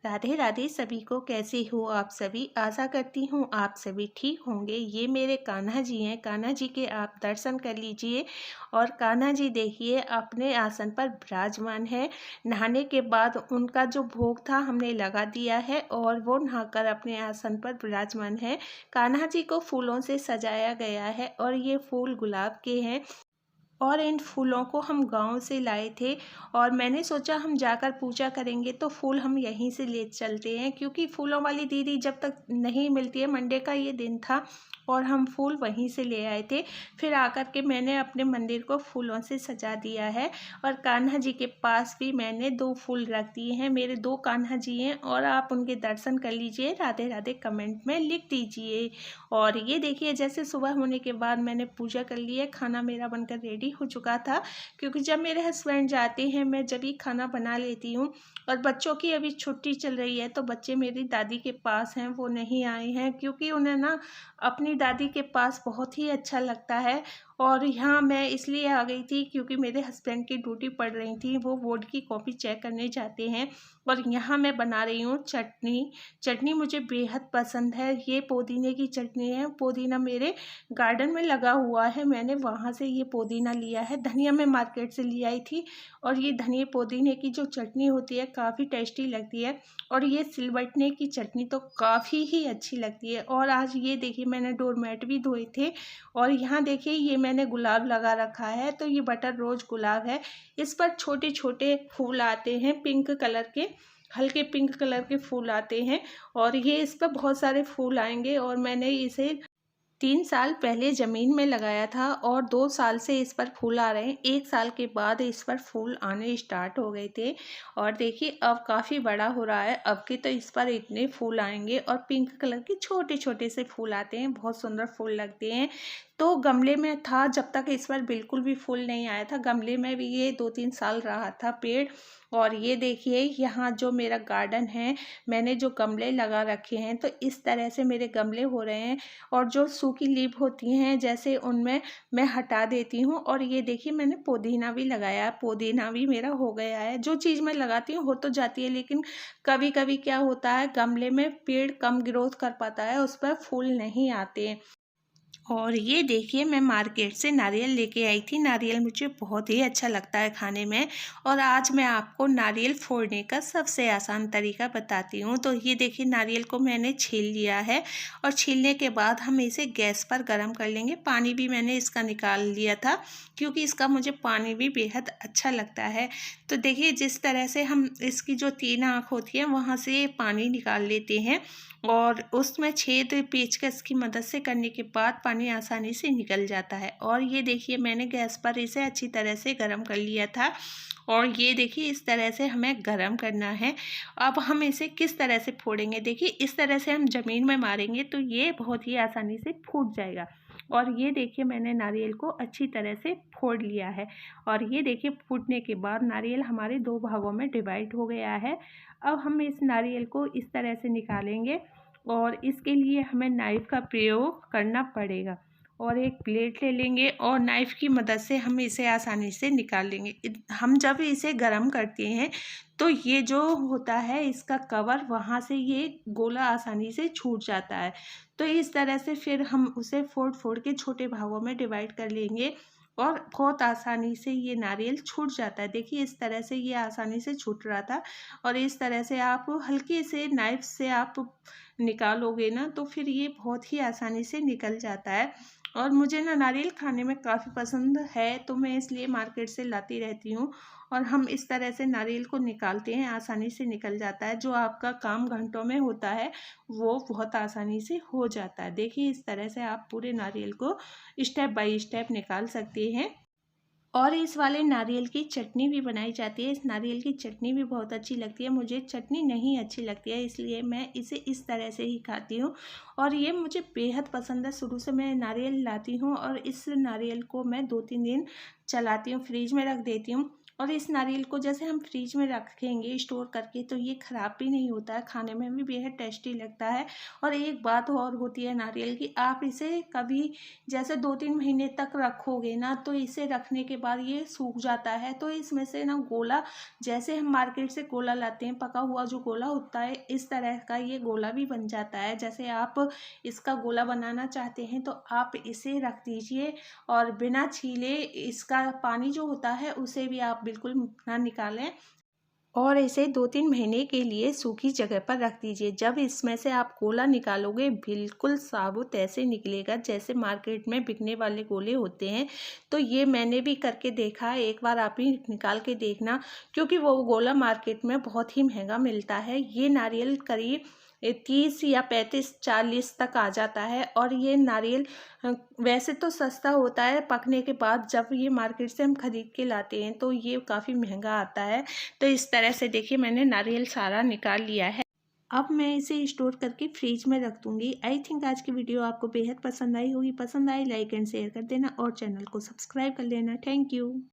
राधे राधे सभी को। कैसे हो आप सभी? आशा करती हूँ आप सभी ठीक होंगे। ये मेरे कान्हा जी हैं। कान्हा जी के आप दर्शन कर लीजिए। और कान्हा जी देखिए अपने आसन पर विराजमान है। नहाने के बाद उनका जो भोग था हमने लगा दिया है और वो नहाकर अपने आसन पर विराजमान है। कान्हा जी को फूलों से सजाया गया है और ये फूल गुलाब के हैं। और इन फूलों को हम गांव से लाए थे और मैंने सोचा हम जाकर पूजा करेंगे तो फूल हम यहीं से ले चलते हैं, क्योंकि फूलों वाली दीदी जब तक नहीं मिलती है, मंडे का ये दिन था और हम फूल वहीं से ले आए थे। फिर आकर के मैंने अपने मंदिर को फूलों से सजा दिया है। और कान्हा जी के पास भी मैंने 2 फूल रख दिए हैं। मेरे 2 कान्हा जी हैं और आप उनके दर्शन कर लीजिए। राधे राधे कमेंट में लिख दीजिए। और ये देखिए जैसे सुबह होने के बाद मैंने पूजा कर ली है। खाना मेरा बनकर रेडी हो चुका था, क्योंकि जब मेरे हस्बैंड जाते हैं मैं जब ही खाना बना लेती हूँ। और बच्चों की अभी छुट्टी चल रही है तो बच्चे मेरी दादी के पास हैं, वो नहीं आए हैं, क्योंकि उन्हें ना अपनी दादी के पास बहुत ही अच्छा लगता है। और यहाँ मैं इसलिए आ गई थी क्योंकि मेरे हस्बैंड की ड्यूटी पड़ रही थी, वो बोर्ड की कॉपी चेक करने जाते हैं। और यहाँ मैं बना रही हूँ चटनी। चटनी मुझे बेहद पसंद है। ये पुदीने की चटनी है। पुदीना मेरे गार्डन में लगा हुआ है, मैंने वहाँ से ये पुदीना लिया है। धनिया मैं मार्केट से ले आई थी। और ये धनिया पुदीने की जो चटनी होती है काफ़ी टेस्टी लगती है। और ये सिलबटने की चटनी तो काफ़ी ही अच्छी लगती है। और आज ये देखिए मैंने डोरमेट भी धोए थे। और यहाँ देखिए ये मैंने गुलाब लगा रखा है, तो ये बटर रोज गुलाब है। इस पर छोटे छोटे फूल आते हैं पिंक कलर के, हल्के पिंक कलर के फूल आते हैं। और ये इस पर बहुत सारे फूल आएंगे। और मैंने इसे 3 साल पहले ज़मीन में लगाया था और 2 साल से इस पर फूल आ रहे हैं। 1 साल के बाद इस पर फूल आने स्टार्ट हो गए थे। और देखिए अब काफ़ी बड़ा हो रहा है। अब के तो इस पर इतने फूल आएंगे और पिंक कलर के छोटे छोटे से फूल आते हैं, बहुत सुंदर फूल लगते हैं। तो गमले में था जब तक इस पर बिल्कुल भी फूल नहीं आया था। गमले में भी ये 2-3 साल रहा था पेड़। और ये देखिए यहाँ जो मेरा गार्डन है, मैंने जो गमले लगा रखे हैं तो इस तरह से मेरे गमले हो रहे हैं। और जो सूखी लीफ होती हैं जैसे उनमें मैं हटा देती हूँ। और ये देखिए मैंने पुदीना भी लगाया है, पुदीना भी मेरा हो गया है। जो चीज़ मैं लगाती हूँ हो तो जाती है, लेकिन कभी कभी क्या होता है गमले में पेड़ कम ग्रोथ कर पाता है, उस पर फूल नहीं आते हैं। और ये देखिए मैं मार्केट से नारियल लेके आई थी। नारियल मुझे बहुत ही अच्छा लगता है खाने में। और आज मैं आपको नारियल फोड़ने का सबसे आसान तरीका बताती हूँ। तो ये देखिए नारियल को मैंने छील लिया है। और छीलने के बाद हम इसे गैस पर गर्म कर लेंगे। पानी भी मैंने इसका निकाल लिया था, क्योंकि इसका मुझे पानी भी बेहद अच्छा लगता है। तो देखिए जिस तरह से हम इसकी जो 3 आँख होती है वहाँ से पानी निकाल लेते हैं। और उसमें छेद पेचकस की मदद से करने के बाद पानी आसानी से निकल जाता है। और ये देखिए मैंने गैस पर इसे अच्छी तरह से गर्म कर लिया था। और ये देखिए इस तरह से हमें गर्म करना है। अब हम इसे किस तरह से फोड़ेंगे, देखिए इस तरह से हम ज़मीन में मारेंगे तो ये बहुत ही आसानी से फूट जाएगा। और ये देखिए मैंने नारियल को अच्छी तरह से फोड़ लिया है। और ये देखिए फूटने के बाद नारियल हमारे 2 भागों में डिवाइड हो गया है। अब हम इस नारियल को इस तरह से निकालेंगे। और इसके लिए हमें नाइफ़ का प्रयोग करना पड़ेगा। और एक प्लेट ले लेंगे और नाइफ़ की मदद से हम इसे आसानी से निकाल लेंगे। हम जब इसे गर्म करते हैं तो ये जो होता है इसका कवर, वहाँ से ये गोला आसानी से छूट जाता है। तो इस तरह से फिर हम उसे फोड़ फोड़ के छोटे भागों में डिवाइड कर लेंगे। और बहुत आसानी से ये नारियल छूट जाता है। देखिए इस तरह से ये आसानी से छूट रहा था। और इस तरह से आप हल्के से नाइफ़ से आप निकालोगे ना तो फिर ये बहुत ही आसानी से निकल जाता है। और मुझे ना नारियल खाने में काफ़ी पसंद है, तो मैं इसलिए मार्केट से लाती रहती हूँ। और हम इस तरह से नारियल को निकालते हैं, आसानी से निकल जाता है। जो आपका काम घंटों में होता है वो बहुत आसानी से हो जाता है। देखिए इस तरह से आप पूरे नारियल को स्टेप बाय स्टेप निकाल सकते हैं। और इस वाले नारियल की चटनी भी बनाई जाती है। इस नारियल की चटनी भी बहुत अच्छी लगती है। मुझे चटनी नहीं अच्छी लगती है, इसलिए मैं इसे इस तरह से ही खाती हूँ। और ये मुझे बेहद पसंद है। शुरू से मैं नारियल लाती हूँ और इस नारियल को मैं 2-3 दिन चलाती हूँ, फ्रीज में रख देती हूँ। और इस नारियल को जैसे हम फ्रिज में रखेंगे स्टोर करके तो ये ख़राब भी नहीं होता है, खाने में भी बेहद टेस्टी लगता है। और एक बात और होती है नारियल की, आप इसे कभी जैसे 2-3 महीने तक रखोगे ना तो इसे रखने के बाद ये सूख जाता है, तो इसमें से ना गोला, जैसे हम मार्केट से गोला लाते हैं पका हुआ जो गोला होता है, इस तरह का ये गोला भी बन जाता है। जैसे आप इसका गोला बनाना चाहते हैं तो आप इसे रख दीजिए और बिना छीले इसका पानी जो होता है उसे भी आप बिल्कुल ना निकालें और इसे 2-3 महीने के लिए सूखी जगह पर रख दीजिए। जब इसमें से आप गोला निकालोगे बिल्कुल साबुत ऐसे निकलेगा जैसे मार्केट में बिकने वाले गोले होते हैं। तो ये मैंने भी करके देखा है, एक बार आप भी निकाल के देखना, क्योंकि वो गोला मार्केट में बहुत ही महंगा मिलता है। ये नारियल करीब 30 या 35-40 तक आ जाता है और ये नारियल वैसे तो सस्ता होता है, पकने के बाद जब ये मार्केट से हम ख़रीद के लाते हैं तो ये काफ़ी महंगा आता है। तो इस तरह से देखिए मैंने नारियल सारा निकाल लिया है। अब मैं इसे स्टोर करके फ्रिज में रख दूँगी। आई थिंक आज की वीडियो आपको बेहद पसंद आई होगी। पसंद आई लाइक एंड शेयर कर देना और चैनल को सब्सक्राइब कर लेना। Thank you.